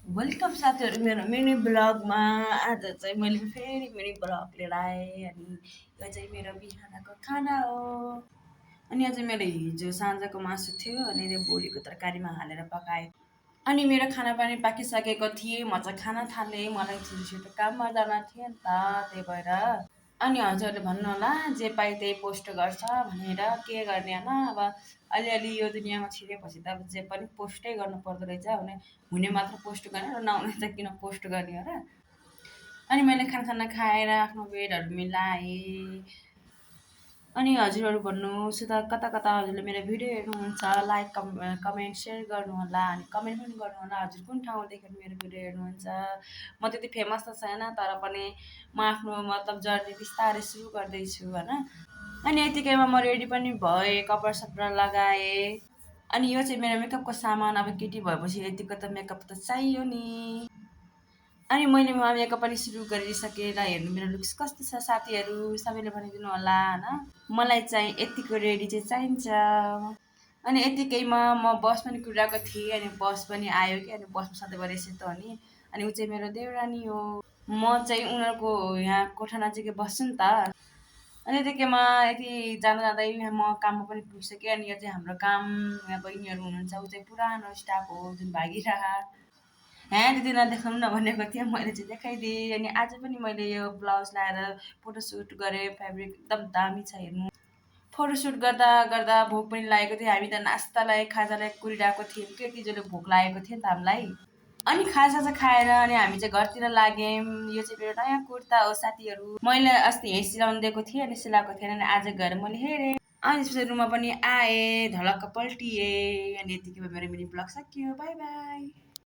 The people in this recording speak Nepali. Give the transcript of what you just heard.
वेलकम साथीहरू मेरो मिनी ब्लगमा। आज चाहिँ मैले फेरि मिनी ब्लग लिएर आएँ अनि यो चाहिँ मेरो बिहानको खाना हो। अनि यो चाहिँ मेरो हिजो साँझको मासु थियो अनि त्यो भोलिको तरकारीमा हालेर पकाएँ। अनि मेरो खाना पनि पाकिसकेको थिएँ। म चाहिँ खाना थालेँ, मलाई छिटो काममा जान थियो नि त, त्यही भएर। अनि हजुरहरूले भन्नुहोला जे पाए त्यही पोस्ट गर्छ भनेर, के गर्ने होइन। अब अलिअलि यो दुनियाँमा छिरेपछि त अब जे पनि पोस्टै गर्नु पर्दो रहेछ। हुने मात्र पोस्ट गर्ने र नहुने त किन पोस्ट गर्ने हो र। अनि मैले खानासाना खाएर आफ्नो बेडहरू मिलाएँ। अनि हजुरहरू भन्नुहोस् त कता कता हजुरले मेरो भिडियो हेर्नुहुन्छ, लाइक कमेन्ट सेयर गर्नुहोला अनि कमेन्ट पनि गर्नुहोला हजुर कुन ठाउँदेखि मेरो भिडियो हेर्नुहुन्छ। म त्यति फेमस त छैन तर पनि म आफ्नो मतलब जर्नी बिस्तारै सुरु गर्दैछु होइन। अनि यतिकैमा म रेडी पनि भएँ, कपडा सपडा लगाएँ। अनि यो चाहिँ मेरो मेकअपको सामान। अब केटी भएपछि यतिको त मेकअप त चाहियो नि। अनि मैले मेकअप पनि सुरु गरिसकेँ। र हेर्नु मेरो लुक्स कस्तो छ साथीहरू, सबैले भनिदिनु होला होइन। मलाई चाहिँ यतिको रेडी चाहिँ चाहिन्छ। अनि यतिकैमा म बस पनि कुदाएको थिएँ अनि बस पनि आयो कि। अनि बसमा सधैँभरि यसै त हो नि। अनि ऊ चाहिँ मेरो देउरानी हो। म चाहिँ उनीहरूको यहाँ कोठा नजिकै बस्छु नि त। अनि यतिकैमा यति जाँदा जाँदै म काममा पनि पुगिसकेँ। अनि यो चाहिँ हाम्रो काम यहाँ बहिनीहरू हुनुहुन्छ, ऊ चाहिँ पुरानो स्टाफ हो जुन भागिरह। ह्या दिदी नदेखाउनु न भनेको थिएँ, मैले चाहिँ देखाइदिएँ। अनि आज पनि मैले यो ब्लाउज लाएर फोटोसुट गरेँ। फेब्रिक एकदम दामी छ हेर्नु। फोटोसुट गर्दा गर्दा भोक पनि लागेको थियो। हामी त नास्तालाई खाजालाई कुरिरहेको थियौँ कि यति जोले भोक लागेको थियो नि त हामीलाई। अनि खाजासाजा खाएर अनि हामी चाहिँ घरतिर लाग्यौँ। यो चाहिँ मेरो नयाँ कुर्ता हो साथीहरू। मैले अस्ति यहीँ सिलाउनु दिएको थिएँ अनि सिलाएको थिएन अनि आज गएर मैले हेरेँ। अनि त्यसपछि रुममा पनि आएँ, झलक्क पल्टिएँ। अनि यतिकै मेरो मिनी ब्लग सकियो। By by.